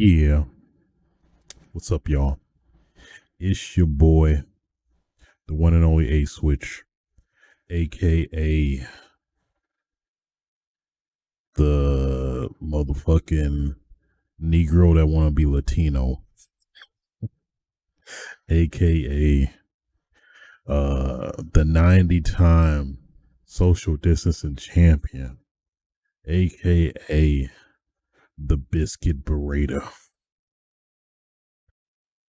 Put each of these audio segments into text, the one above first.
Yeah, what's up, y'all? It's your boy, the one and only A Switch, aka the motherfucking Negro that want to be Latino, aka the 90-time social distancing champion, aka the Biscuit Burrito,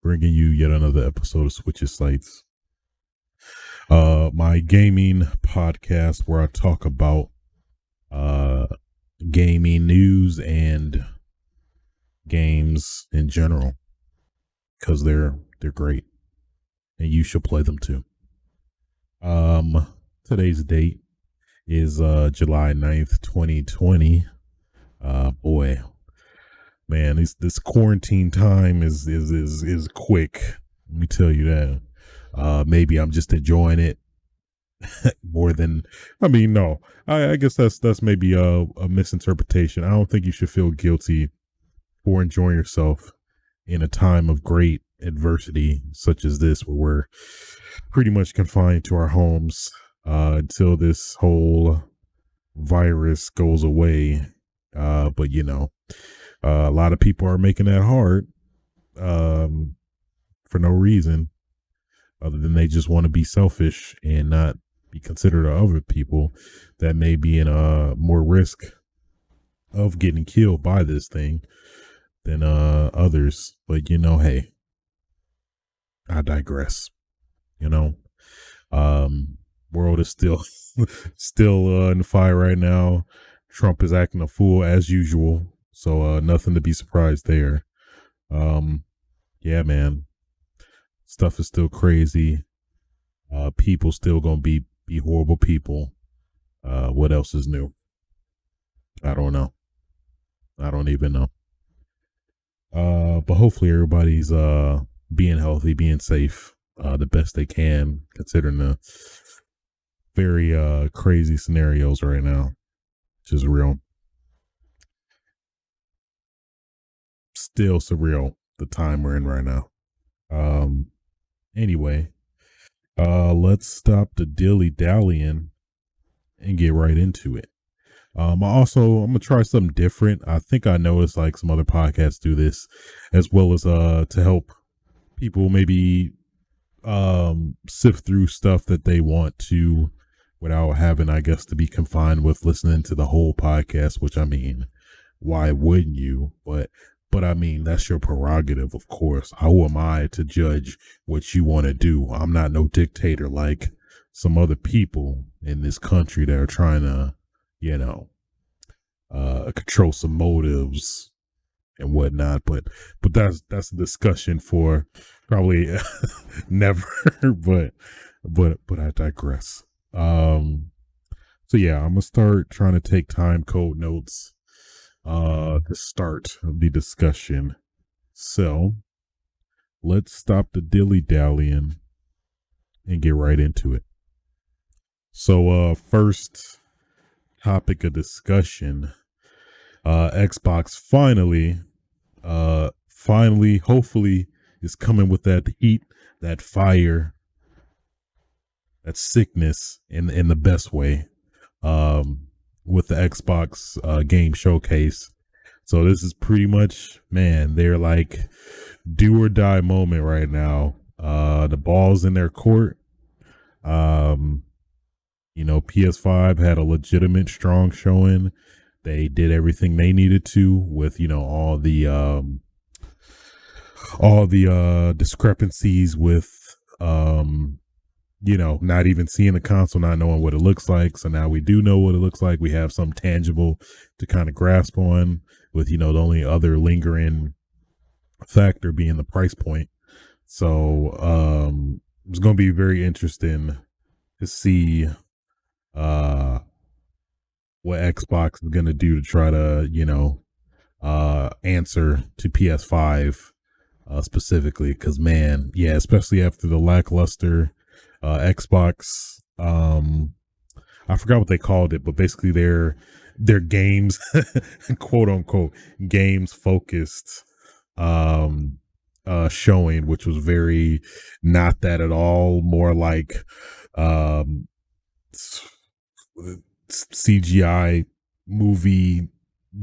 bringing you yet another episode of Switches Sites. My gaming podcast where I talk about gaming news and games in general because they're great and you should play them too. Today's date is July 9th, 2020. Boy, man, this quarantine time is quick. Let me tell you that. Maybe I'm just enjoying it more than no. I guess that's maybe a misinterpretation. I don't think you should feel guilty for enjoying yourself in a time of great adversity such as this, where we're pretty much confined to our homes until this whole virus goes away. But a lot of people are making that hard for no reason other than they just want to be selfish and not be considerate of other people that may be in more risk of getting killed by this thing than others. But hey, I digress. World is still in the fire right now. Trump is acting a fool as usual, so nothing to be surprised there. Yeah, man, stuff is still crazy. People still gonna be horrible people. What else is new? I don't know. I don't even know. But hopefully everybody's being healthy, being safe, the best they can, considering the very crazy scenarios right now, which is real. Still surreal, the time we're in right now. Anyway, let's stop the dilly-dallying and get right into it. I'm gonna try something different. I think I noticed like some other podcasts do this, as well as to help people maybe sift through stuff that they want to without having, I guess, to be confined with listening to the whole podcast, which why wouldn't you? But that's your prerogative, of course. How am I to judge what you want to do? I'm not no dictator like some other people in this country that are trying to, control some motives and whatnot. But that's a discussion for probably never. But I digress. So yeah, I'm gonna start trying to take time code notes to start the discussion. So let's stop the dilly-dallying and get right into it. So first topic of discussion, Xbox finally hopefully is coming with that heat, that fire, that sickness in the best way, with the Xbox game showcase. So this is pretty much, man, they're like do or die moment right now. The ball's in their court. PS5 had a legitimate strong showing. They did everything they needed to with, all the discrepancies with, not even seeing the console, not knowing what it looks like. So now we do know what it looks like. We have some tangible to kind of grasp on, with, the only other lingering factor being the price point. So it's going to be very interesting to see what Xbox is going to do to try to, answer to PS5 specifically. Because, man, yeah, especially after the lackluster Xbox, I forgot what they called it, but basically their games, quote unquote, games focused um showing, which was very not that at all, more like um CGI movie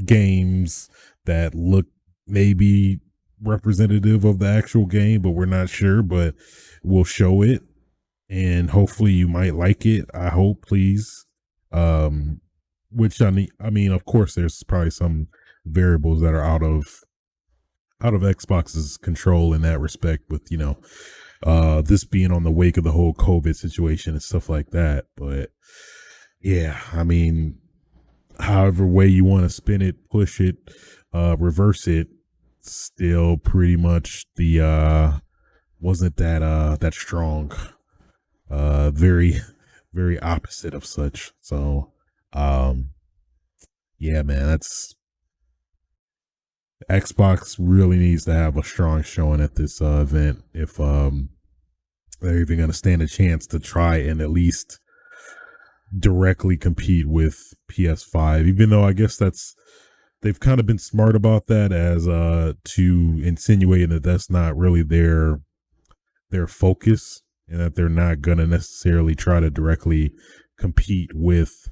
games that look maybe representative of the actual game, but we're not sure, but we'll show it and hopefully you might like it. I hope, please. Um which I mean, of course there's probably some variables that are out of Xbox's control in that respect with, this being on the wake of the whole COVID situation and stuff like that. But yeah, I mean, however way you want to spin it, push it, reverse it, still pretty much the wasn't that strong. Very very opposite of such. So um yeah, man, that's Xbox really needs to have a strong showing at this event if they're even going to stand a chance to try and at least directly compete with PS5. Even though I guess they've kind of been smart about that as to insinuate that that's not really their focus and that they're not going to necessarily try to directly compete with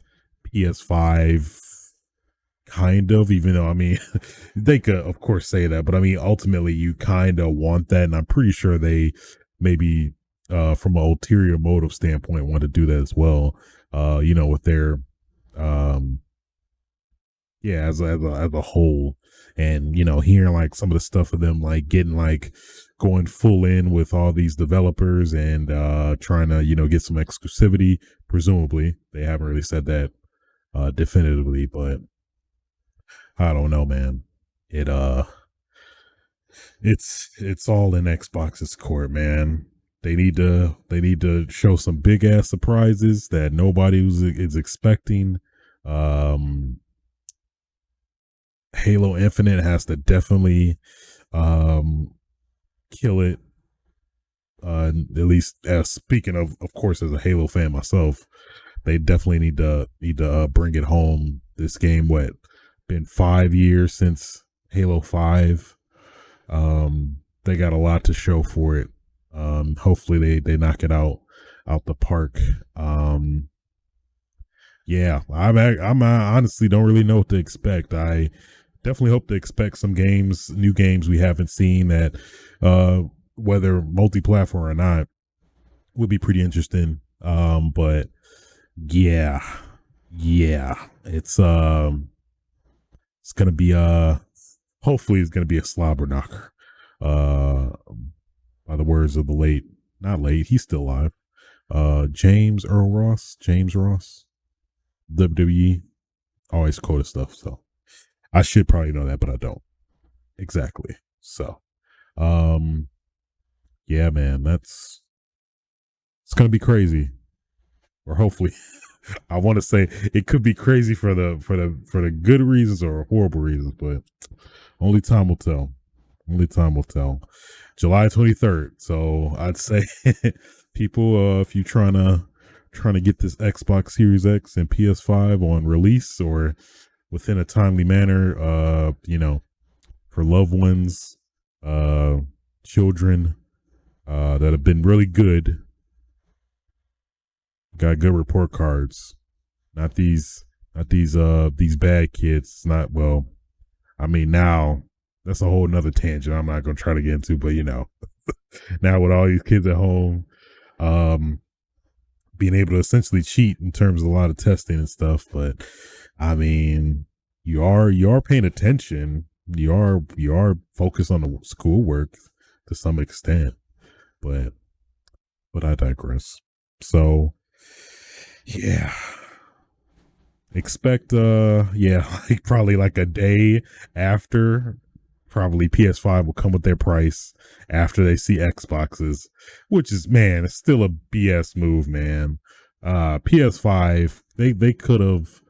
PS5, kind of, even though I mean they could of course say that, but I mean ultimately you kind of want that, and I'm pretty sure they maybe from an ulterior motive standpoint want to do that as well, with their um yeah, as a whole. And hearing like some of the stuff of them like getting like going full in with all these developers and trying to get some exclusivity, presumably they haven't really said that definitively, but I don't know, man. It it's all in Xbox's court, man. They need to show some big ass surprises that nobody is expecting. Um Halo Infinite has to definitely um kill it. At least speaking of course, as a Halo fan myself, they definitely need to bring it home. This game, what, been 5 years since Halo 5. They got a lot to show for it. Hopefully they knock it out the park. Yeah, I honestly don't really know what to expect. I definitely hope to expect some new games we haven't seen that, uh, whether multi-platform or not, would be pretty interesting. But yeah, yeah, it's gonna be hopefully it's gonna be a slobber knocker. Uh, by the words of the late, not late, he's still alive. James Ross, WWE, always quote his stuff. So I should probably know that, but I don't exactly. So, um, yeah, man, it's gonna be crazy, or hopefully, I want to say it could be crazy for the good reasons or horrible reasons, but only time will tell. Only time will tell. July 23rd. So I'd say people, if you trying to get this Xbox Series X and PS5 on release or within a timely manner, for loved ones, uh, children, that have been really good, got good report cards. Not these bad kids. It's not, well, I mean, now that's a whole nother tangent I'm not gonna try to get into, but now with all these kids at home, um, being able to essentially cheat in terms of a lot of testing and stuff. But I mean, you are paying attention. You are focused on the schoolwork to some extent, but I digress. So yeah, expect yeah, like probably like a day after, probably PS5 will come with their price after they see Xboxes, which is, man, it's still a BS move, man. PS5, they could have,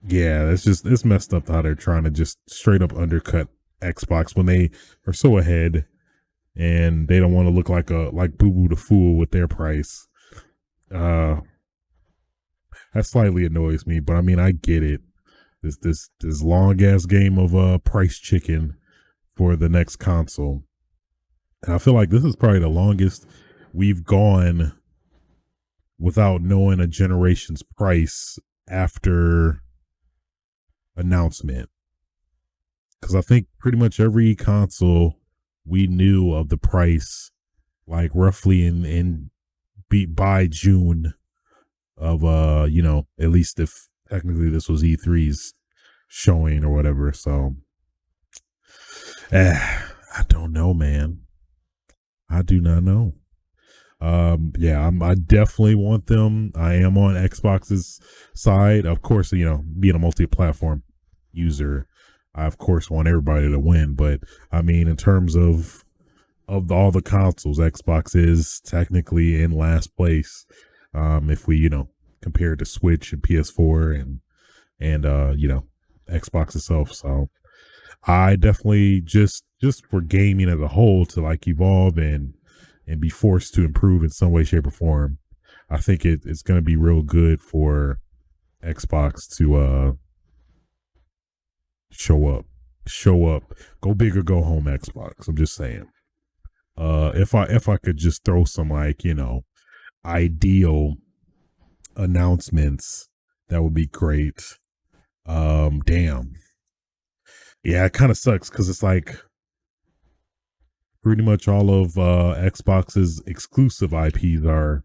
yeah, it's messed up how they're trying to just straight up undercut Xbox when they are so ahead and they don't want to look like Boo Boo the Fool with their price. Uh that slightly annoys me, but I mean I get it. This long ass game of price chicken for the next console. And I feel like this is probably the longest we've gone without knowing a generation's price after announcement. Because I think pretty much every console we knew of the price, like roughly in beat by June of at least if technically this was E3's showing or whatever. So I don't know, man. I do not know. I definitely want them. I am on Xbox's side. Of course, being a multi-platform user, I of course want everybody to win. But I mean, in terms of all the consoles, Xbox is technically in last place. If we, compare to Switch and PS4 and Xbox itself. So I definitely just for gaming as a whole to like evolve and be forced to improve in some way, shape, or form. I think it's going to be real good for Xbox to show up, go big or go home. Xbox. I'm just saying. If I could just throw some like ideal announcements, that would be great. Damn. Yeah, it kind of sucks because it's like pretty much all of Xbox's exclusive IPs are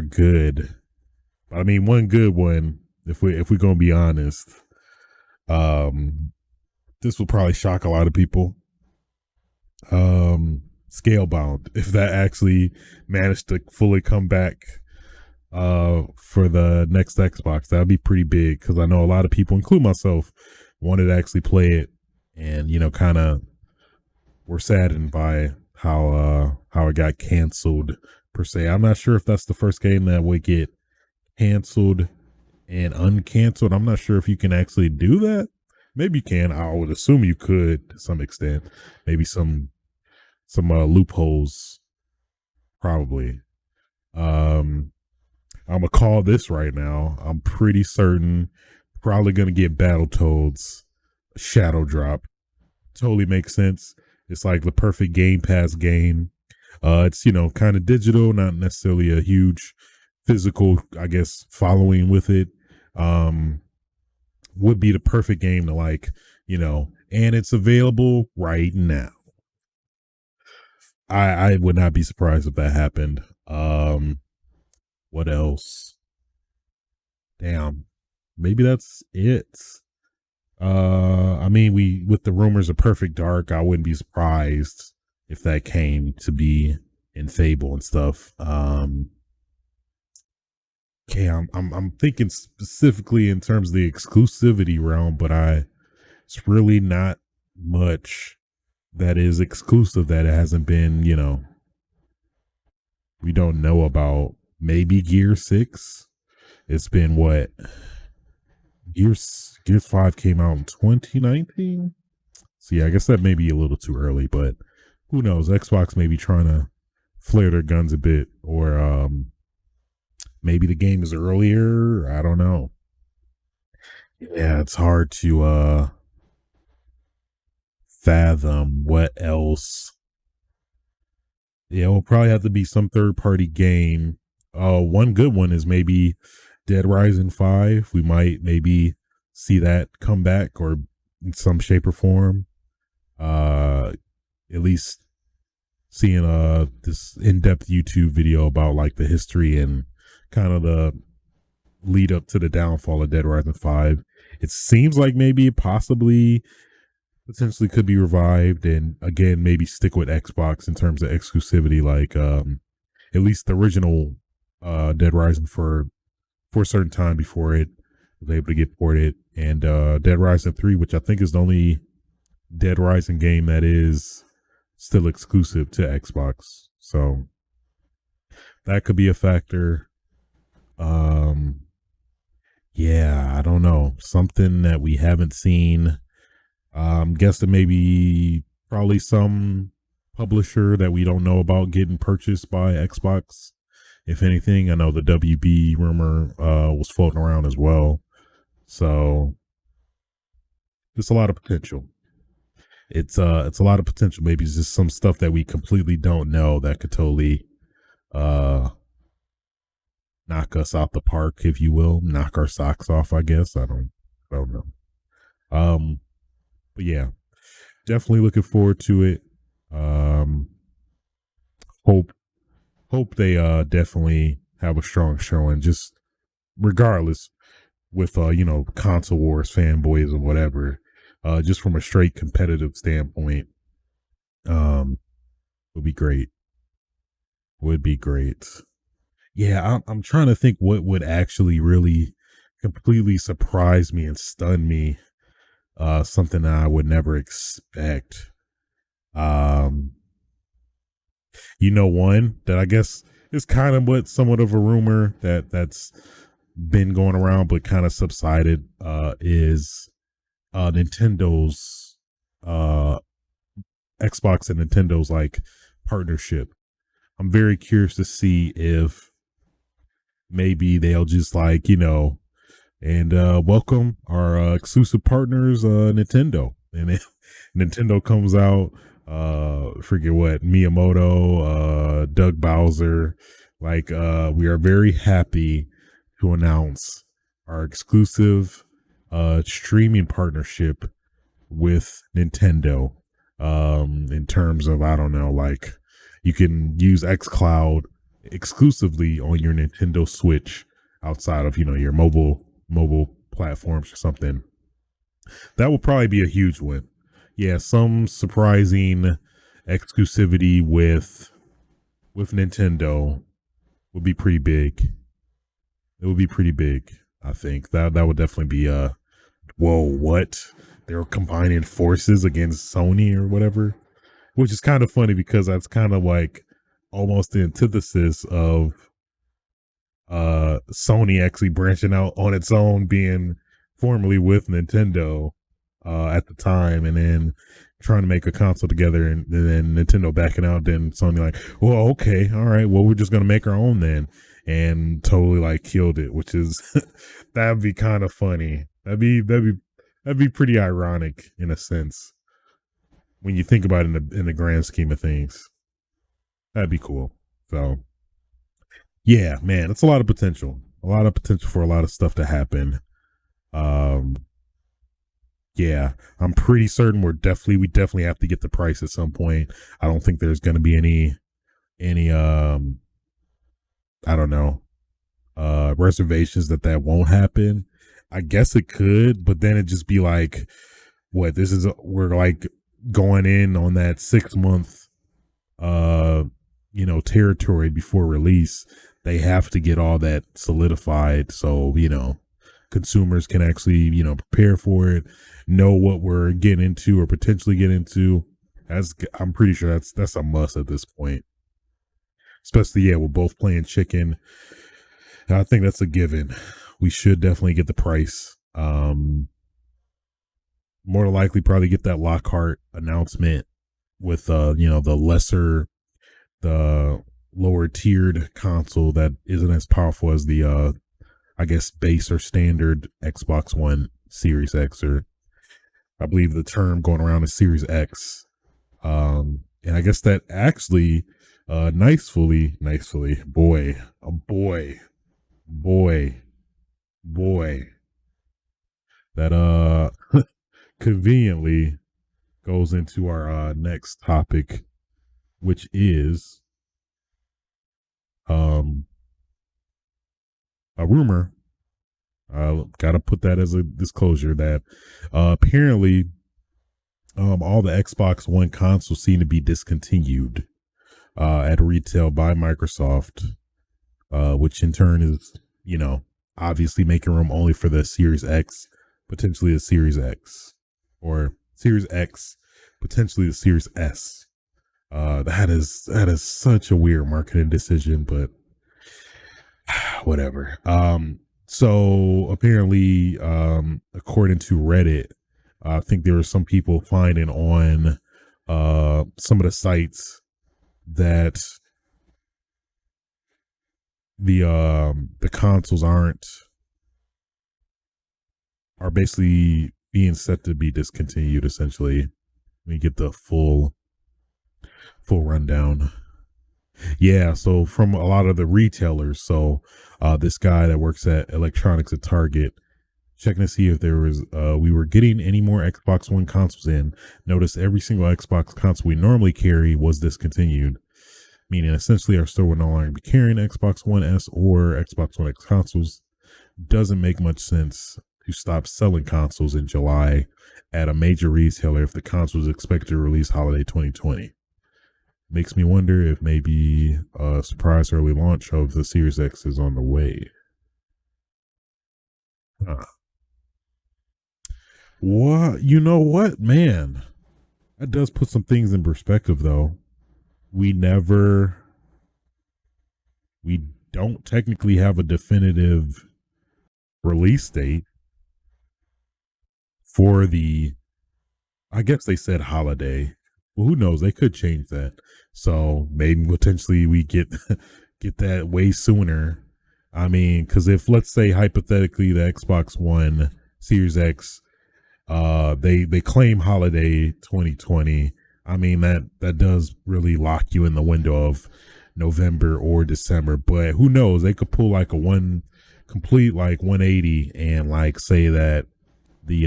good. I mean, one good one, if we're gonna be honest, this will probably shock a lot of people. Scalebound, if that actually managed to fully come back for the next Xbox, that'd be pretty big because I know a lot of people, including myself, wanted to actually play it and kind of were saddened by how it got canceled per se. I'm not sure if that's the first game that would get canceled and uncanceled. I'm not sure if you can actually do that. Maybe you can. I would assume you could to some extent. Maybe some loopholes, probably. I'm gonna call this right now. I'm pretty certain, probably gonna get Battletoads Shadow Drop. Totally makes sense. It's like the perfect Game Pass game. It's kind of digital, not necessarily a huge physical, I guess, following with it. Would be the perfect game to like, and it's available right now. I would not be surprised if that happened. What else? Damn. Maybe that's it. I mean, with the rumors of Perfect Dark, I wouldn't be surprised if that came to be in Fable and stuff. Okay, I'm thinking specifically in terms of the exclusivity realm, but it's really not much that is exclusive that it hasn't been, we don't know about. Maybe Gear 6. It's been what? Gears 5 came out in 2019. So yeah, I guess that may be a little too early, but who knows? Xbox may be trying to flare their guns a bit, or maybe the game is earlier. I don't know. Yeah, it's hard to fathom what else. Yeah, it'll probably have to be some third party game. One good one is maybe Dead Rising 5. We might maybe see that come back or in some shape or form. At least seeing this in-depth YouTube video about like the history and kind of the lead up to the downfall of Dead Rising 5. It seems like maybe possibly potentially could be revived, and again maybe stick with Xbox in terms of exclusivity, like at least the original Dead Rising for a certain time before it was able to get ported, and Dead Rising 3, which I think is the only Dead Rising game that is still exclusive to Xbox. So that could be a factor. Yeah, I don't know. Something that we haven't seen. I'm guessing maybe probably some publisher that we don't know about getting purchased by Xbox. If anything, I know the WB rumor was floating around as well. So there's a lot of potential. it's a lot of potential. Maybe it's just some stuff that we completely don't know that could totally uh knock us out the park, if you will, knock our socks off. I guess I don't know. Um, but yeah, definitely looking forward to it. Um, hope hope they definitely have a strong showing. Just regardless, with console wars fanboys or whatever, just from a straight competitive standpoint, um, would be great. Would be great. Yeah, I'm trying to think what would actually really completely surprise me and stun me. Something that I would never expect. Um, one that I guess is kind of what somewhat of a rumor that's been going around but kind of subsided. Is Nintendo's uh Xbox and Nintendo's like partnership. I'm very curious to see if maybe they'll just like and welcome our exclusive partners, Nintendo. And if Nintendo comes out, forget what, Miyamoto, Doug Bowser, like we are very happy to announce our exclusive streaming partnership with Nintendo. In terms of, I don't know, like you can use xCloud exclusively on your Nintendo Switch outside of your mobile platforms or something. That will probably be a huge win. Yeah, some surprising exclusivity with Nintendo would be pretty big. It would be pretty big. I think that would definitely be whoa, what? They're combining forces against Sony or whatever, which is kind of funny because that's kind of like almost the antithesis of Sony actually branching out on its own, being formerly with Nintendo at the time, and then trying to make a console together, and then Nintendo backing out. Then Sony like, well, okay, all right, well, we're just gonna make our own then, and totally like killed it, which is that'd be kind of funny. That'd be pretty ironic in a sense when you think about it in the grand scheme of things. That'd be cool. So yeah, man, it's a lot of potential. A lot of potential for a lot of stuff to happen. Um, yeah, I'm pretty certain we definitely have to get the price at some point. I don't think there's going to be any I don't know reservations that won't happen. I guess it could, but then it just be like, what, we're like going in on that 6 month territory before release. They have to get all that solidified so consumers can actually prepare for it, know what we're getting into or potentially get into. I'm pretty sure that's a must at this point, especially we're both playing chicken. I think that's a given. We should definitely get the price. More likely probably get that Lockhart announcement with the lower tiered console that isn't as powerful as the I guess base or standard Xbox One Series X, or I believe the term going around is Series X. And I guess that actually nicely, boy, oh boy, that conveniently goes into our next topic, which is a rumor. Gotta put that as a disclosure that apparently all the Xbox One consoles seem to be discontinued at retail by Microsoft, which in turn is obviously making room only for the Series X, potentially the Series X, or Series X, potentially the Series S. That is such a weird marketing decision, but whatever. So apparently, according to Reddit, I think there were some people finding on some of the sites that the consoles are basically being set to be discontinued, essentially. Let me get the full rundown. Yeah, so from a lot of the retailers, so this guy that works at electronics at Target checking to see if there was we were getting any more Xbox One consoles in. Notice every single Xbox console we normally carry was discontinued, meaning essentially our store will no longer be carrying Xbox One S or Xbox One X consoles. Doesn't make much sense to stop selling consoles in July at a major retailer if the console is expected to release holiday 2020. Makes me wonder if maybe a surprise early launch of the Series X is on the way. Huh. What? You know what, man? That does put some things in perspective, though. We never, we don't technically have a definitive release date for the, I guess they said holiday. Well, who knows? They could change that. So maybe potentially we get get that way sooner. I mean, because if let's say hypothetically the Xbox One Series X, they claim holiday 2020. I mean that does really lock you in the window of November or December. But who knows? They could pull like a one complete like 180 and like say that the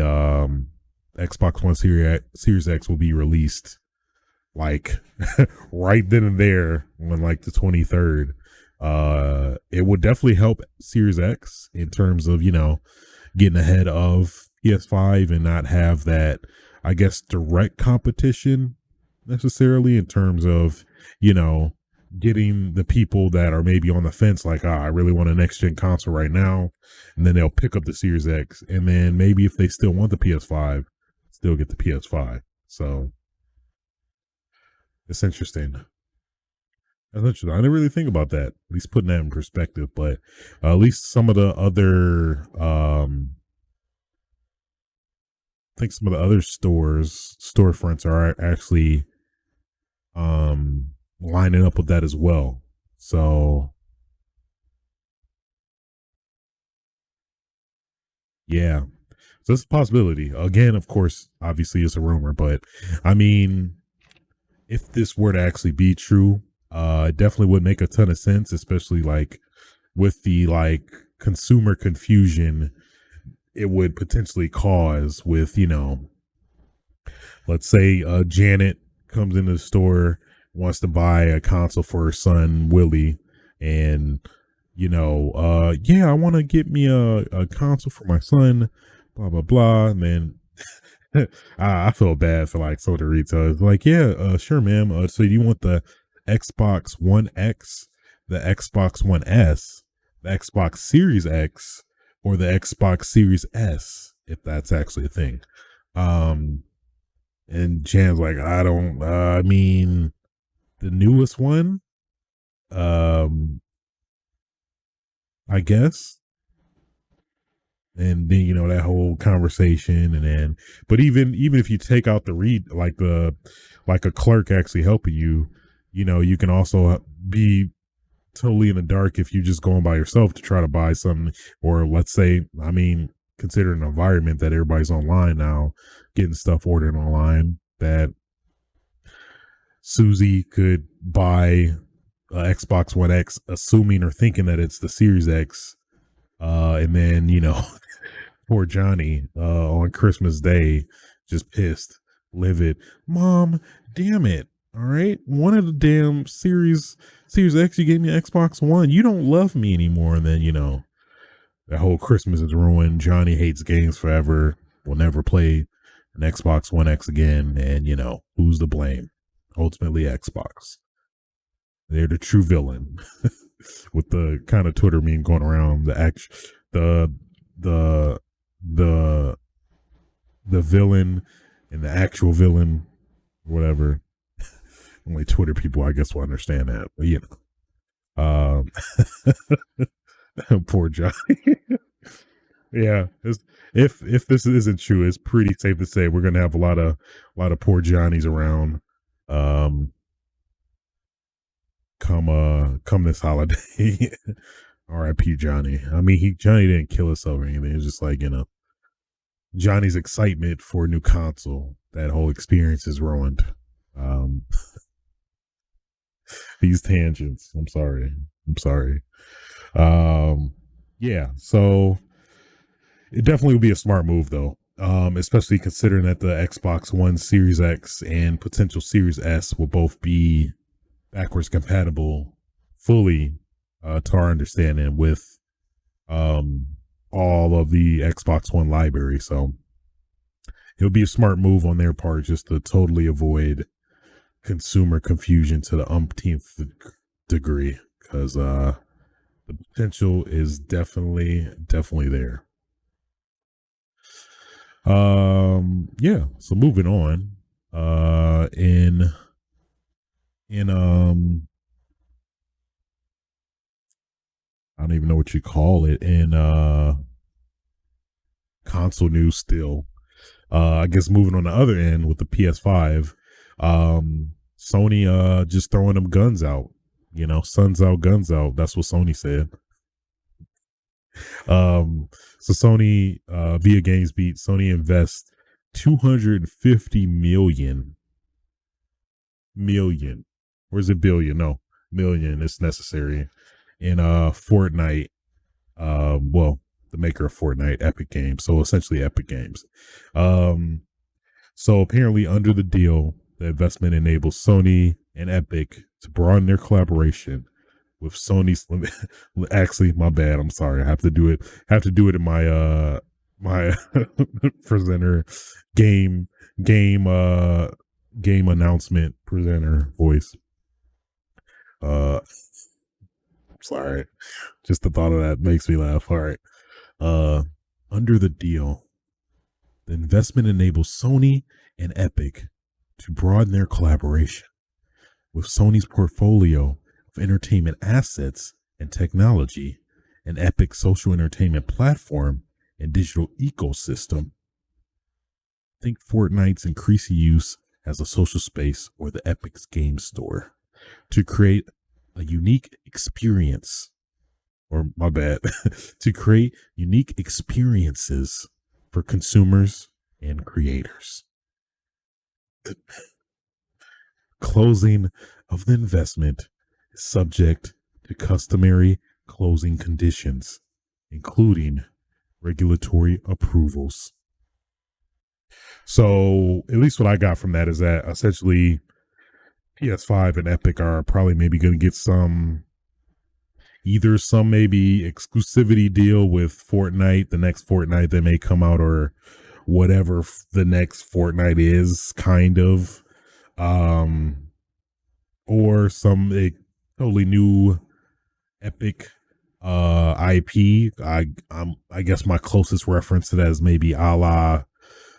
Xbox One Series X will be released like right then and there on like the 23rd. It would definitely help Series X in terms of, you know, getting ahead of PS5 and not have that, I guess, direct competition necessarily in terms of, you know, getting the people that are maybe on the fence, like, I really want a next gen console right now. And then they'll pick up the Series X. And then maybe if they still want the PS5, still get the PS5. So it's interesting. That's interesting. I didn't really think about that. At least putting that in perspective, but at least some of the other, I think some of the other storefronts are actually lining up with that as well. So yeah, so it's a possibility. Again, of course, obviously it's a rumor, but I mean, if this were to actually be true, it definitely would make a ton of sense, especially like with the like consumer confusion it would potentially cause with, you know, let's say Janet comes into the store, wants to buy a console for her son Willie, and you know, yeah, I want to get me a console for my son, blah blah blah, and then I feel bad for like soda retailers. Like, yeah, sure, ma'am. So you want the Xbox One X, the Xbox One S, the Xbox Series X, or the Xbox Series S, if that's actually a thing. Um, and Jan's like, I don't. I mean, the newest one. Um, I guess. And then you know that whole conversation, and then, but even if you take out the read, like a clerk actually helping you, you know, you can also be totally in the dark if you just going by yourself to try to buy something, or let's say, I mean, consider an environment that everybody's online now, getting stuff ordered online, that Susie could buy Xbox One X, assuming or thinking that it's the Series X, and then you know, poor Johnny on Christmas Day, just pissed, livid. Mom, damn it! All right, one of the damn Series X, you gave me an Xbox One. You don't love me anymore. And then you know that whole Christmas is ruined. Johnny hates games forever. Will never play an Xbox One X again. And you know who's to blame? Ultimately, Xbox. They're the true villain. With the kind of Twitter meme going around, the the the the villain and the actual villain, whatever. Only Twitter people, I guess, will understand that. But you know, poor Johnny. Yeah, if this isn't true, it's pretty safe to say we're gonna have a lot of poor Johnnies around. Um, come this holiday. R.I.P. Johnny. I mean, Johnny didn't kill himself or anything. It's just like, you know, Johnny's excitement for a new console. That whole experience is ruined. Um, these tangents. I'm sorry. I'm sorry. Um, yeah. So it definitely would be a smart move, though. Especially considering that the Xbox One Series X and potential Series S will both be backwards compatible fully, to our understanding, with um, all of the Xbox One library. So it would be a smart move on their part just to totally avoid consumer confusion to the umpteenth degree, because the potential is definitely there. Yeah, so moving on, in I don't even know what you call it, in console news still. I guess moving on the other end with the PS5, Sony just throwing them guns out. Suns out, guns out. That's what Sony said. So Sony, via GamesBeat, Sony invests 250 million. Where's it billion? No, million is necessary in Fortnite. Well, the maker of Fortnite, Epic Games. So essentially Epic Games. So apparently under the deal, the investment enables Sony and Epic to broaden their collaboration with Sony's. Actually, my bad. I'm sorry. I have to do it. In my presenter game game announcement presenter voice. Sorry. Just the thought of that makes me laugh. All right. Under the deal, the investment enables Sony and Epic to broaden their collaboration with Sony's portfolio of entertainment assets and technology, and Epic's social entertainment platform and digital ecosystem. Think Fortnite's increasing use as a social space or the Epic's game store to create a unique experience, or my bad, to create unique experiences for consumers and creators. The closing of the investment is subject to customary closing conditions, including regulatory approvals. So, at least what I got from that is that essentially PS5 and Epic are probably maybe going to get some maybe exclusivity deal with Fortnite, the next Fortnite that may come out, or whatever the next Fortnite is, kind of, or some totally new Epic IP. I guess my closest reference to that is maybe a la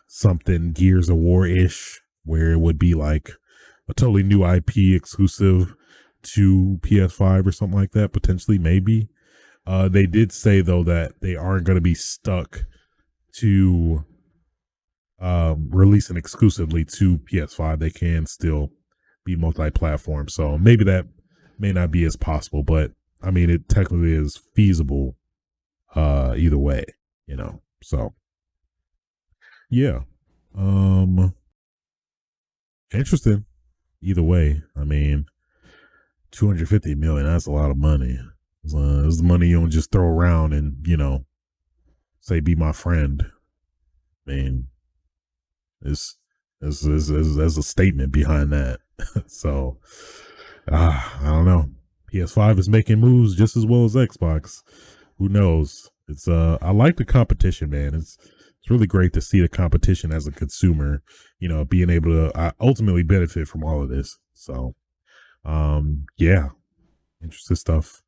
something Gears of War ish, where it would be like a totally new IP exclusive to PS5 or something like that, potentially, maybe. They did say though that they aren't going to be stuck to releasing exclusively to PS5. They can still be multi-platform, so maybe that may not be as possible, but I mean, it technically is feasible either way, so yeah. Interesting either way. I mean, 250 million, that's a lot of money. It's the money you don't just throw around and say be my friend. I mean, there's a statement behind that. So I don't know. PS5 is making moves just as well as Xbox. Who knows? It's I like the competition, man. It's really great to see the competition as a consumer, being able to ultimately benefit from all of this. So yeah, interesting stuff.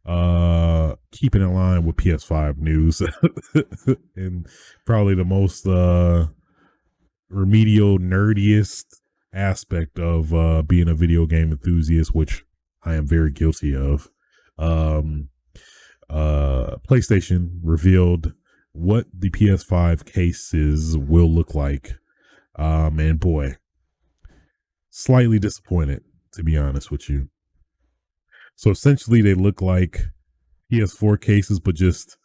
Keeping in line with PS5 news and probably the most remedial nerdiest aspect of being a video game enthusiast, which I am very guilty of. PlayStation revealed what the PS5 cases will look like, and boy, slightly disappointed, to be honest with you. So essentially they look like PS4 cases, but just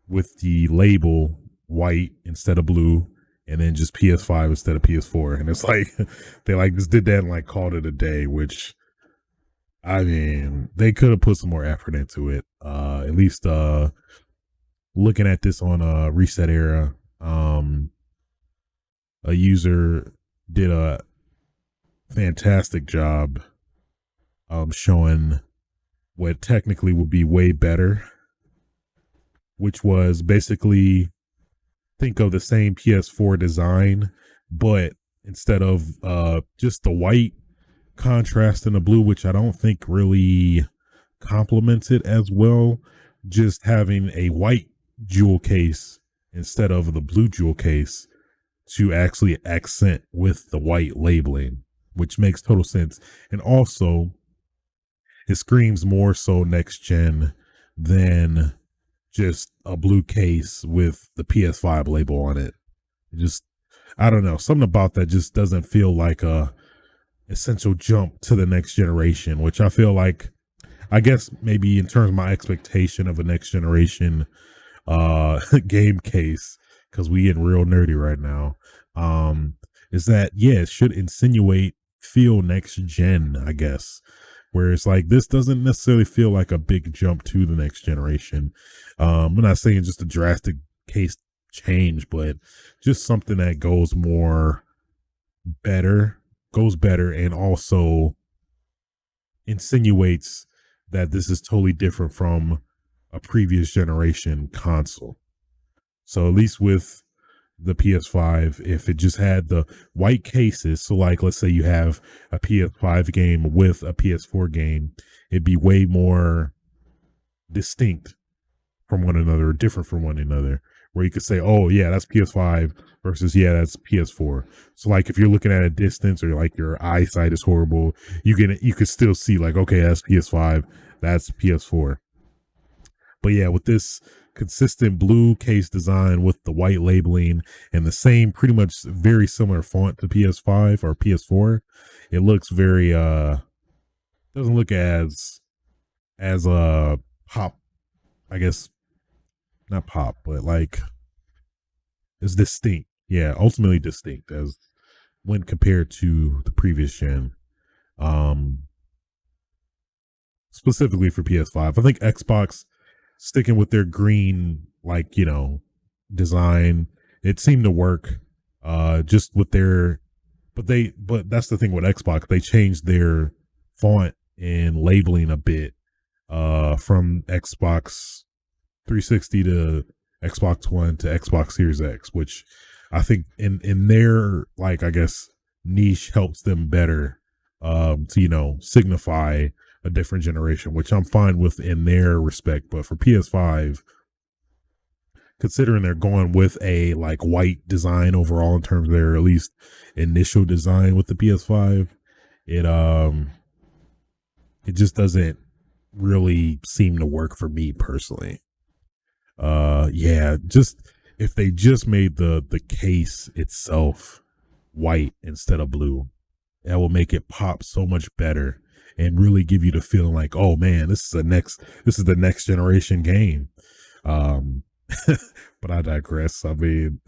with the label white instead of blue, and then just PS5 instead of PS4. And it's like they like just did that and like called it a day, which I mean they could have put some more effort into it. At least looking at this on Reset Era, a user did a fantastic job showing what technically would be way better, which was basically think of the same PS4 design, but instead of just the white contrast in the blue, which I don't think really complements it as well, just having a white jewel case instead of the blue jewel case to actually accent with the white labeling, which makes total sense. And also, it screams more so next gen than just a blue case with the PS5 label on it. Just, I don't know, something about that just doesn't feel like a essential jump to the next generation, which I feel like, I guess maybe in terms of my expectation of a next generation game case, because we getting real nerdy right now, is that it should insinuate feel next gen, I guess, where it's like this doesn't necessarily feel like a big jump to the next generation. I'm not saying just a drastic case change, but just something that goes better, and also insinuates that this is totally different from a previous generation console. So at least with the PS5, if it just had the white cases, so like let's say you have a PS5 game with a PS4 game, it'd be way more distinct from one another, or different from one another, where you could say, oh yeah, that's PS5 versus that's PS4. So like if you're looking at a distance, or like your eyesight is horrible, you could still see like, okay, that's PS5, that's PS4. But yeah, with this consistent blue case design with the white labeling and the same pretty much very similar font to PS5 or PS4, it looks very doesn't look as pop, I guess, not pop, but like it's distinct. Yeah, ultimately distinct as when compared to the previous gen. Specifically for PS5. I think Xbox sticking with their green, like, design, it seemed to work. Just with their but that's the thing with Xbox. They changed their font and labeling a bit from Xbox 360 to Xbox One to Xbox Series X, which I think in their, like, I guess, niche helps them better to signify a different generation, which I'm fine with in their respect. But for PS5, considering they're going with a like white design overall in terms of their at least initial design with the PS5, it just doesn't really seem to work for me personally. Just if they just made the case itself white instead of blue, that will make it pop so much better and really give you the feeling like, oh man, this is the next generation game. But I digress. I mean,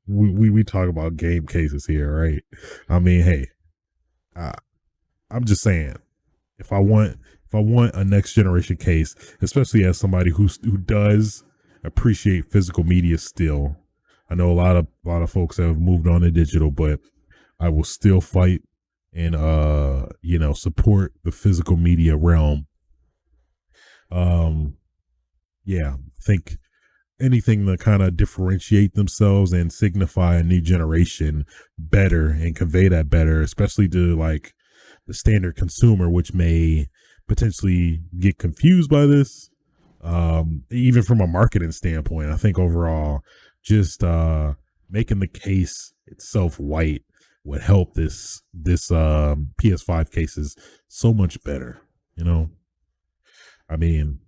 we talk about game cases here, right? I mean, hey, I'm just saying, if I want a next generation case, especially as somebody who does appreciate physical media still, I know a lot of folks have moved on to digital, but I will still fight and support the physical media realm. Think anything to kind of differentiate themselves and signify a new generation better and convey that better, especially to like the standard consumer, which may potentially get confused by this. Even from a marketing standpoint, I think overall, just making the case itself white would help this PS5 cases so much better. I mean,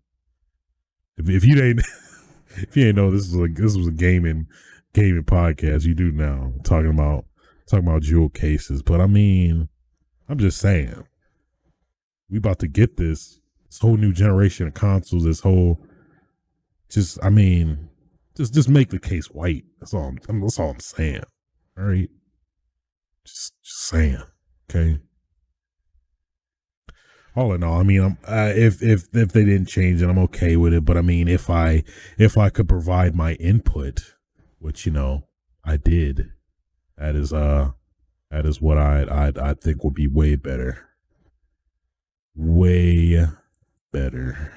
if you didn't if you didn't know this was a gaming podcast, you do now, talking about jewel cases. But I mean, I'm just saying, we about to get this whole new generation of consoles. This whole, just, I mean, Just make the case white. That's all I'm saying. All right, just saying. Okay. All in all, I mean, if they didn't change it, I'm okay with it. But I mean, if I could provide my input, which I did, that is what I think would be way better, way better.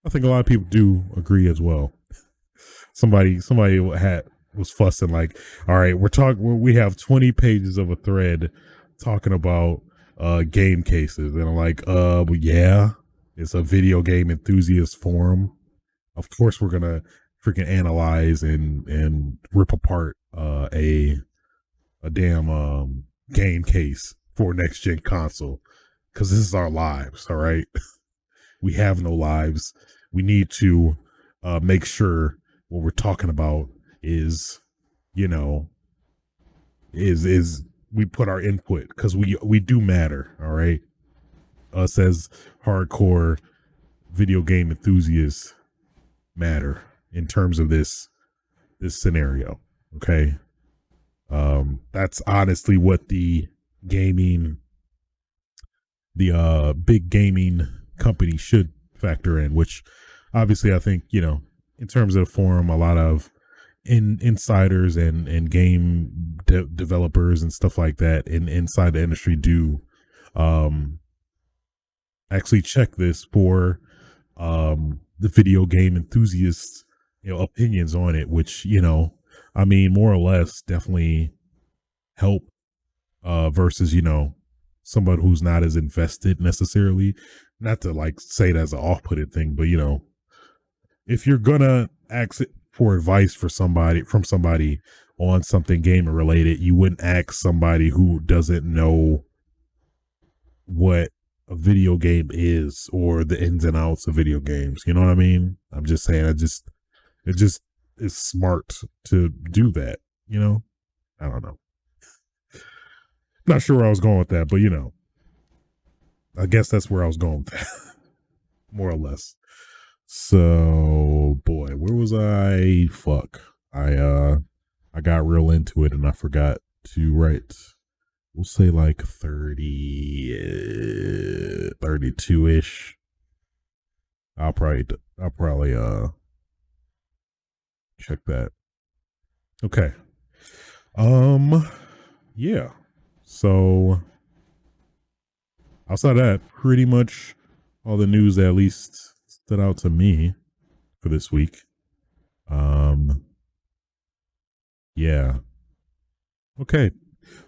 I think a lot of people do agree as well. Somebody was fussing like, all right, we have 20 pages of a thread talking about game cases, and I'm like, but yeah, it's a video game enthusiast forum. Of course we're gonna freaking analyze and rip apart a damn game case for next gen console, because this is our lives. All right. We have no lives. We need to make sure what we're talking about is, is we put our input, because we do matter. All right. Us as hardcore video game enthusiasts matter in terms of this scenario. Okay. That's honestly what the big gaming company should factor in, which obviously I think, in terms of the forum, a lot of insiders and game developers and stuff like that inside the industry do actually check this for the video game enthusiasts, opinions on it, which, I mean, more or less definitely help versus, somebody who's not as invested necessarily. Not to like say it as an off-putting thing, but if you're gonna ask for advice from somebody on something gaming related, you wouldn't ask somebody who doesn't know what a video game is or the ins and outs of video games. You know what I mean? I'm just saying, it just is smart to do that. I don't know. Not sure where I was going with that, but I guess that's where I was going with that, more or less. So, boy, where was I? Fuck. I got real into it and I forgot to write. We'll say like 30, 32-ish. I'll probably check that. Okay. Yeah. So outside of that, pretty much all the news that at least stood out to me for this week. Yeah. Okay.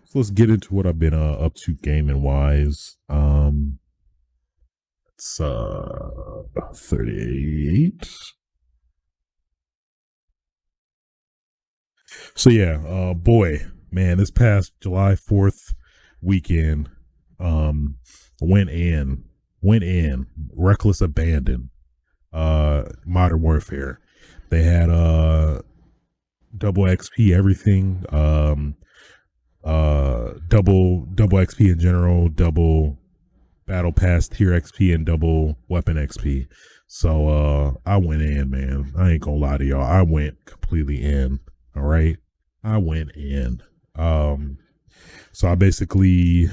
So let's get into what I've been up to gaming wise. It's 38. So yeah, boy, man, this past July 4th weekend, went in, reckless abandon, Modern Warfare. They had double XP everything, double XP in general, double battle pass tier XP, and double weapon XP. So I went in, man. I ain't gonna lie to y'all. I went completely in. All right. I went in. So I basically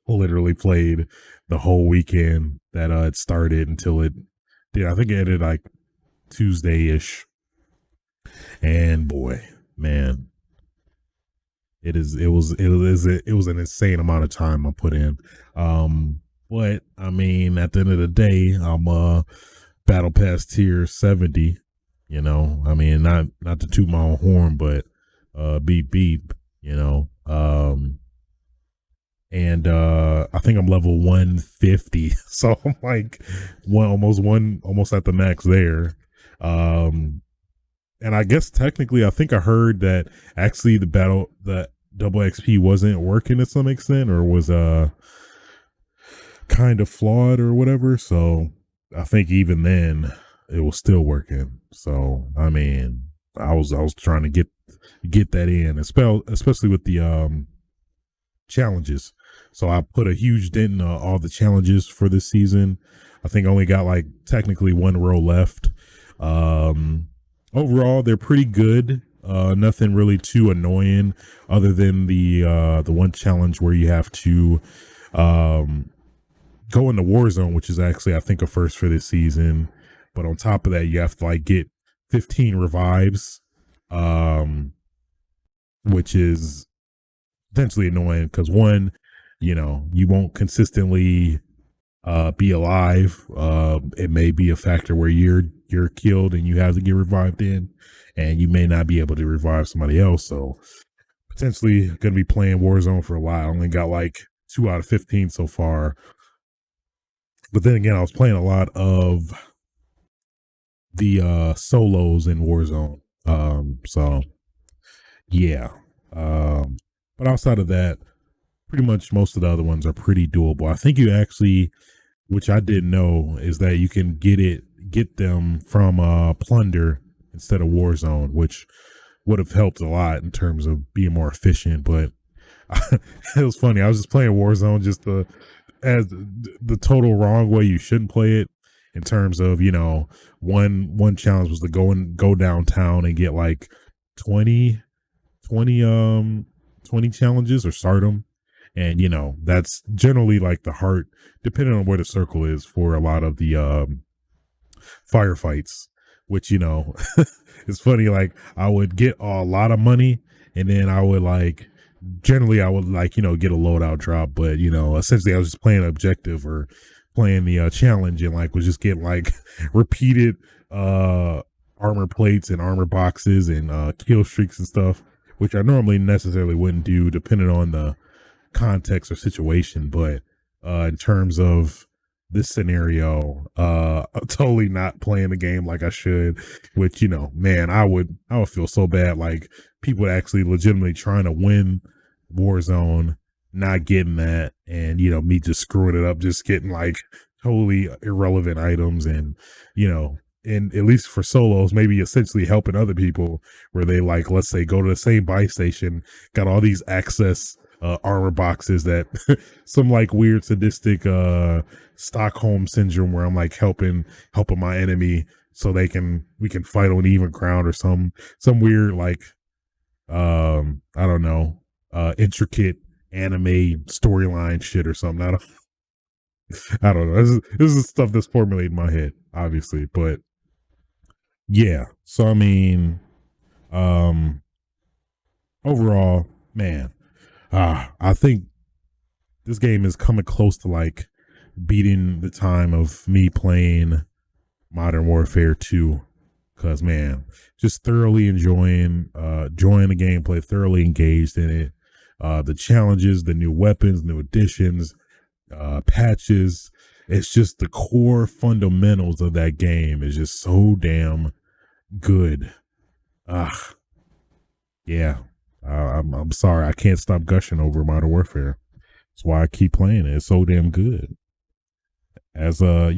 literally played the whole weekend that it started until it did. I think it ended like Tuesday-ish. And boy, man, it was an insane amount of time I put in. But I mean, at the end of the day, I'm battle pass tier 70. I mean, not to toot my own horn, but beep beep. And I think I'm level 150, so I'm like almost at the max there. And I guess technically, I think I heard that actually the double XP wasn't working to some extent, or was kind of flawed or whatever. So I think even then it was still working. So I mean, I was trying to get that in, especially with the challenges. So I put a huge dent in all the challenges for this season. I think I only got like technically one row left. Overall, they're pretty good. Nothing really too annoying, other than the one challenge where you have to um, go into Warzone, which is actually I think a first for this season. But on top of that, you have to like get 15 revives, um, which is potentially annoying because one, you won't consistently be alive. It may be a factor where you're killed and you have to get revived in, and you may not be able to revive somebody else. So potentially going to be playing Warzone for a while. I only got like 2 out of 15 so far. But then again, I was playing a lot of the solos in Warzone. So yeah. But outside of that, pretty much most of the other ones are pretty doable. I think you actually, which I didn't know, is that you can get them from Plunder instead of Warzone, which would have helped a lot in terms of being more efficient. But it was funny. I was just playing Warzone just as the total wrong way you shouldn't play it. In terms of one challenge was to go downtown and get like 20 20 challenges or start them, and that's generally like the heart, depending on where the circle is for a lot of the firefights, which it's funny, like I would get a lot of money, and then I would like generally I would like get a loadout drop, but essentially I was just playing objective or playing the challenge, and like was just getting like repeated armor plates and armor boxes and kill streaks and stuff, which I normally necessarily wouldn't do depending on the context or situation. But in terms of this scenario, I'm totally not playing the game like I should, which man, I would feel so bad, like people actually legitimately trying to win Warzone, not getting that, and me just screwing it up, just getting like totally irrelevant items, and and at least for solos, maybe essentially helping other people where they like, let's say, go to the same buy station, got all these access armor boxes that some like weird sadistic Stockholm syndrome where I'm like helping my enemy so we can fight on even ground, or some weird like I don't know, intricate anime storyline shit or something. I don't know. This is stuff that's formulated in my head, obviously, but yeah. So I mean, um, overall, man, I think this game is coming close to like beating the time of me playing Modern Warfare 2. Cause man, just thoroughly enjoying the gameplay, thoroughly engaged in it. The challenges, the new weapons, new additions, patches. It's just the core fundamentals of that game is just so damn good. Yeah. I'm sorry, I can't stop gushing over Modern Warfare. That's why I keep playing it. It's so damn good. As a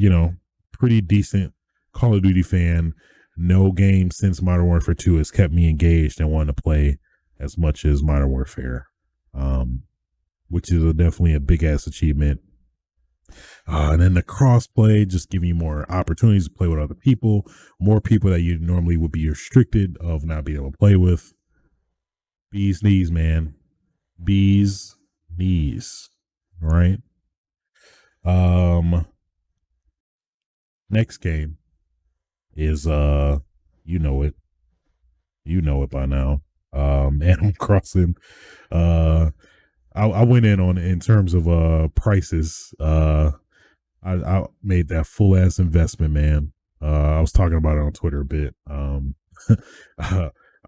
pretty decent Call of Duty fan, no game since Modern Warfare 2 has kept me engaged and wanting to play as much as Modern Warfare, which is definitely a big ass achievement. And then the crossplay, just giving you more opportunities to play with other people, more people that you normally would be restricted of not being able to play with. Bees knees, man. Bees knees. All right. Next game is you know it by now. Animal Crossing. I went in terms of prices. I made that full ass investment, man. I was talking about it on Twitter a bit.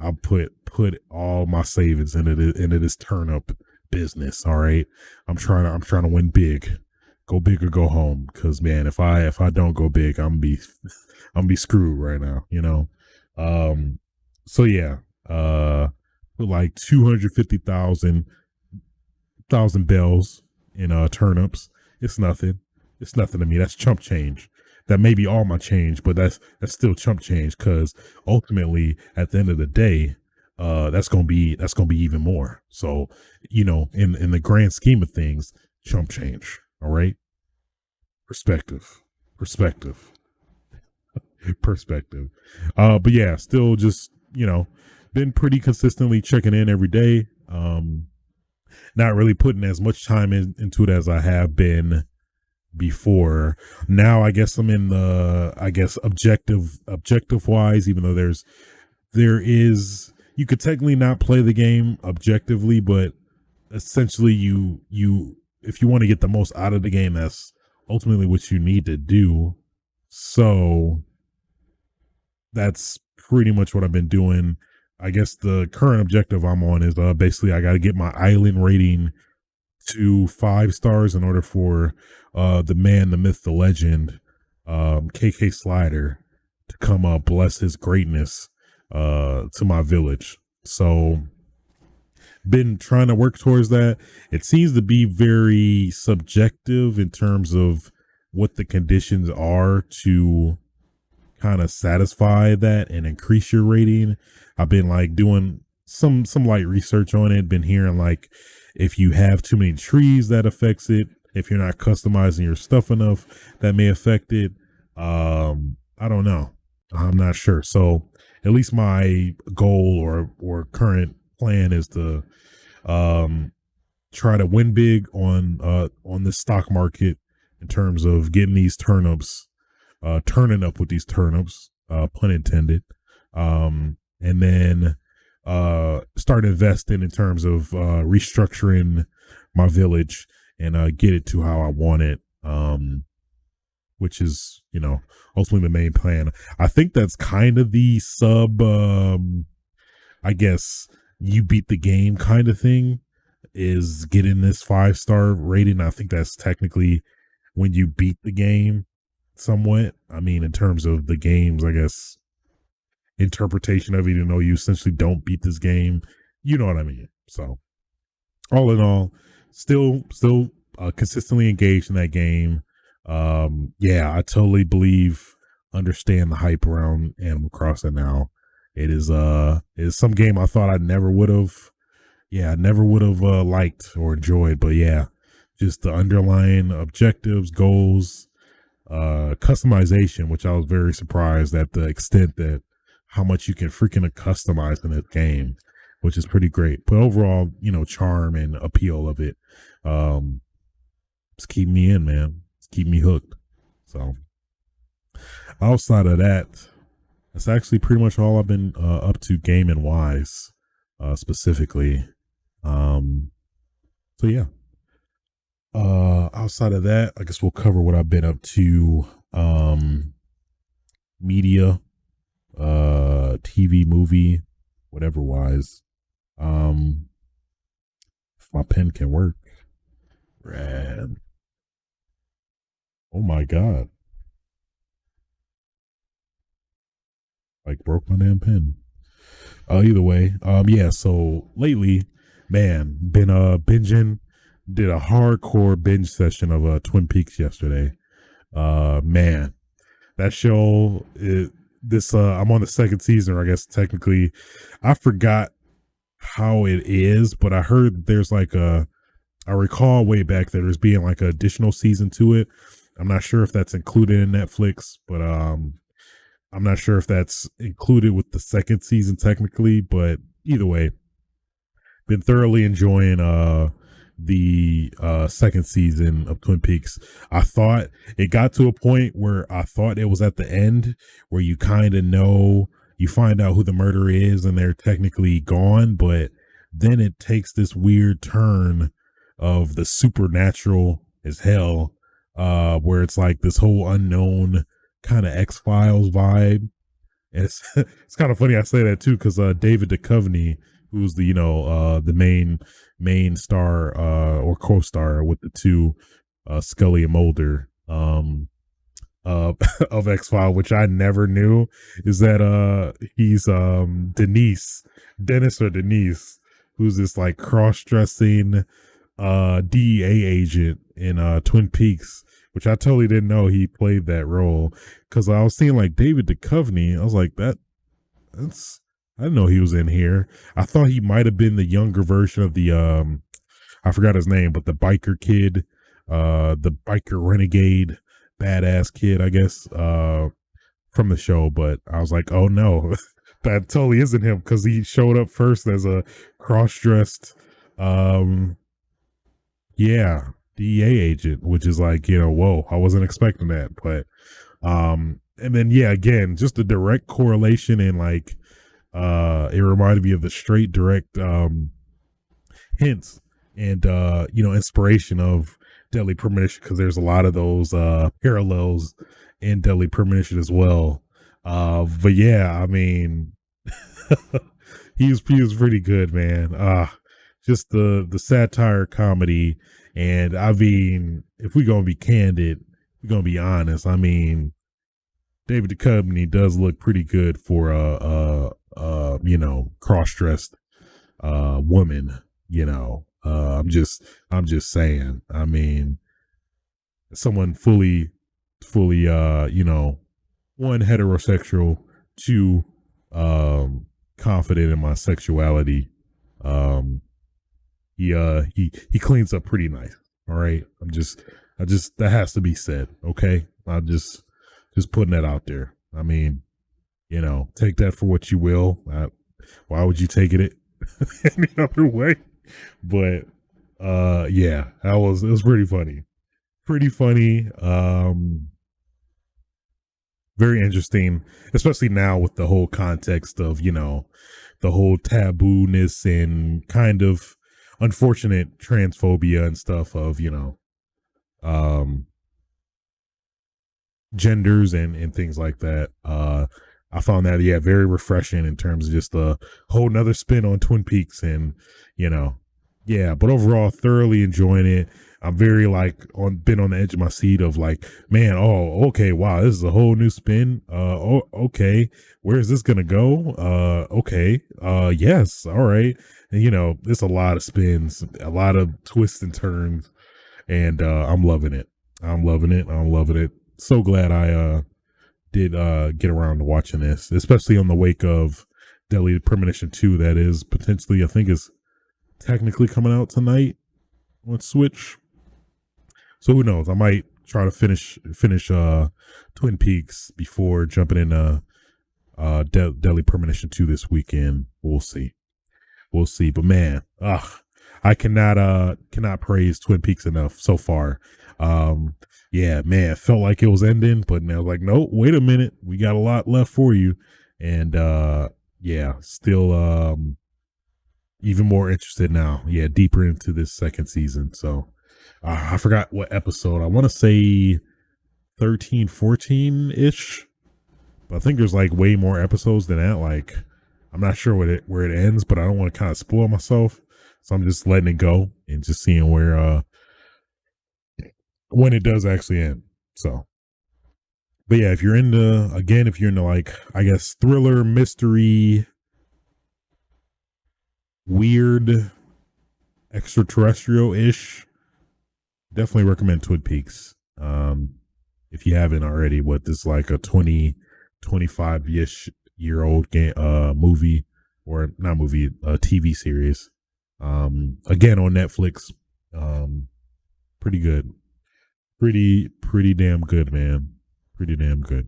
I put all my savings into this turnip business. All right, I'm trying to win big, go big or go home. Because man, if I don't go big, I'm be screwed right now. So yeah, put like 250,000 bells in turnips. It's nothing. It's nothing to me. That's chump change. That may be all my change, but that's still chump change, because ultimately at the end of the day, that's gonna be even more. So, in the grand scheme of things, chump change. All right. Perspective. perspective. But yeah, still just, been pretty consistently checking in every day. Not really putting as much time into it as I have been before. Now I guess I'm in the, objective wise, even though there is, you could technically not play the game objectively, but essentially you if you want to get the most out of the game, that's ultimately what you need to do. So that's pretty much what I've been doing. I guess the current objective I'm on is basically I got to get my island rating to 5 stars in order for the man, the myth, the legend, KK Slider to come up, bless his greatness to my village. So been trying to work towards that. It seems to be very subjective in terms of what the conditions are to kind of satisfy that and increase your rating. I've been like doing some light research on it, been hearing like if you have too many trees that affects it, if you're not customizing your stuff enough that may affect it. I don't know, I'm not sure. So at least my goal or current plan is to try to win big on the stock market in terms of getting these turnips, turning up with these turnips, pun intended, and then start investing in terms of restructuring my village and get it to how I want it, which is, ultimately the main plan. I think that's kind of the sub, I guess, you beat the game kind of thing, is getting this 5-star rating. I think that's technically when you beat the game somewhat. I mean, in terms of the game's, I guess, interpretation of it, even though you essentially don't beat this game, you know what I mean? So all in all, still consistently engaged in that game. Yeah, I totally understand the hype around Animal Crossing now. It is some game I thought I never would have liked or enjoyed, but yeah, just the underlying objectives, goals, customization, which I was very surprised at the extent that how much you can freaking customize in this game, which is pretty great. But overall, charm and appeal of it, it's keeping me in, man. It's keeping me hooked. So outside of that, that's actually pretty much all I've been up to gaming wise, specifically. So yeah. Outside of that, I guess we'll cover what I've been up to. Media, TV, movie, whatever wise. If my pen can work. Rad. Oh my god. Like broke my damn pen. Either way, yeah, so lately, man, been binging, did a hardcore binge session of Twin Peaks yesterday. Man, that show, I'm on the second season, or I guess technically, I forgot how it is, but I heard there's like I recall way back that there's being like an additional season to it. I'm not sure if that's included in Netflix, but I'm not sure if that's included with the second season technically, but either way, been thoroughly enjoying the second season of Twin Peaks. I thought it got to a point where I thought it was at the end where you kind of know, you find out who the murderer is and they're technically gone, but then it takes this weird turn of the supernatural as hell, where it's like this whole unknown kind of X-Files vibe. And it's kind of funny I say that too, because David Duchovny, who's the the main star or co-star with the two Scully and Mulder of X-Files, which I never knew, is that he's Dennis, who's this like cross-dressing DEA agent in Twin Peaks, which I totally didn't know he played that role, because I was seeing like David Duchovny. I was like, that's I didn't know he was in here. I thought he might have been the younger version of the I forgot his name, but the biker kid, the biker renegade badass kid, I guess, from the show, but I was like, oh no, that totally isn't him because he showed up first as a cross-dressed, um, yeah, DEA agent, which is like, whoa, I wasn't expecting that, but and then yeah, again, just a direct correlation and like it reminded me of the straight direct hints and inspiration of Deadly Premonition because there's a lot of those parallels in Deadly Premonition as well. But yeah, I mean, he was pretty good, man. Just the satire comedy, and I mean, if we're gonna be candid, we're gonna be honest. I mean, David Duchovny does look pretty good for cross dressed woman. I'm just saying. I mean, someone fully one heterosexual, two confident in my sexuality. Um, he cleans up pretty nice. All right, I just that has to be said. Okay, I'm just putting that out there. I mean, take that for what you will. Why would you take it any other way? But yeah, it was pretty funny. Pretty funny. Very interesting, especially now with the whole context of, the whole taboo-ness and kind of unfortunate transphobia and stuff of, um genders and things like that. I found that very refreshing in terms of just a whole nother spin on Twin Peaks and yeah, but overall thoroughly enjoying it. I'm very been on the edge of my seat of like, man, oh, okay, wow, this is a whole new spin. Okay, where is this gonna go? Okay, yes, all right. And there's a lot of spins, a lot of twists and turns, and I'm loving it. I'm loving it. I'm loving it. So glad I did get around to watching this, especially on the wake of Deadly Premonition 2 that is potentially, I think, is technically coming out tonight on Switch. So who knows? I might try to finish Twin Peaks before jumping into Deadly Premonition 2 this weekend. We'll see. But man, I cannot praise Twin Peaks enough so far. Yeah, man, it felt like it was ending, but now like, no, wait a minute, we got a lot left for you. And yeah, still even more interested now. Yeah, deeper into this second season. So I forgot what episode. I want to say 13, 14-ish. But I think there's like way more episodes than that. Like, I'm not sure where it ends, but I don't want to kind of spoil myself. So I'm just letting it go and just seeing where when it does actually end. So, but yeah, if you're into like, I guess, thriller, mystery, weird, extraterrestrial-ish, definitely recommend Twin Peaks. If you haven't already, this is like a 25-ish year old game, movie, or not movie, TV series. Again on Netflix. Pretty good. Pretty damn good, man. Pretty damn good.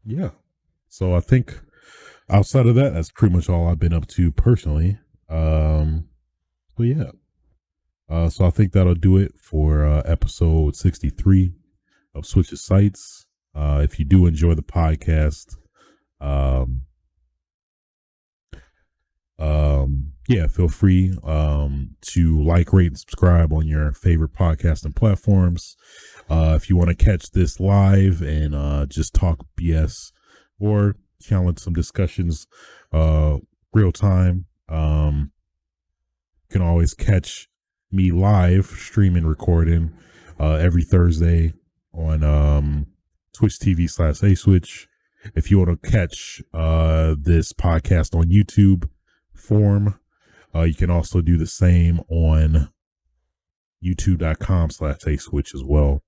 Yeah. So I think outside of that, that's pretty much all I've been up to personally. But yeah. So I think that'll do it for episode 63 of Switch's Sites. If you do enjoy the podcast, yeah, feel free to like, rate, and subscribe on your favorite podcasting platforms. If you want to catch this live and just talk BS or challenge some discussions real time, you can always catch me live streaming, recording every Thursday on Twitch TV/aswitch. If you want to catch this podcast on YouTube form, you can also do the same on youtube.com/aswitch as well.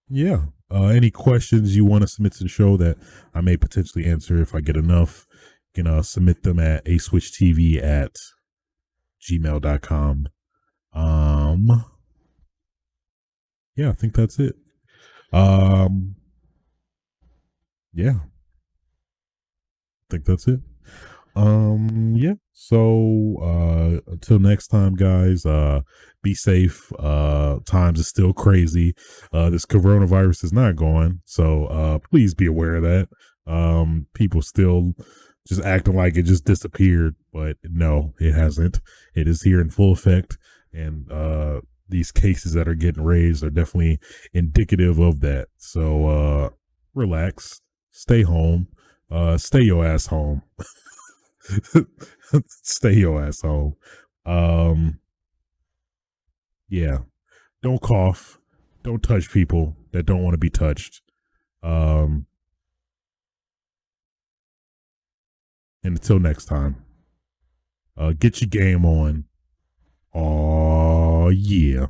Yeah. Any questions you want to submit to the show that I may potentially answer if I get enough, you can submit them at aswitchtv@gmail.com. Yeah, I think that's it. Um, yeah, I think that's it. Yeah. So until next time, guys, be safe. Times is still crazy. This coronavirus is not gone. So please be aware of that. People still just acting like it just disappeared, but no, it hasn't. It is here in full effect. And these cases that are getting raised are definitely indicative of that. So relax, stay home, stay your ass home. Stay your ass home. Um, yeah. Don't cough. Don't touch people that don't want to be touched. Um, and until next time, get your game on. Oh yeah.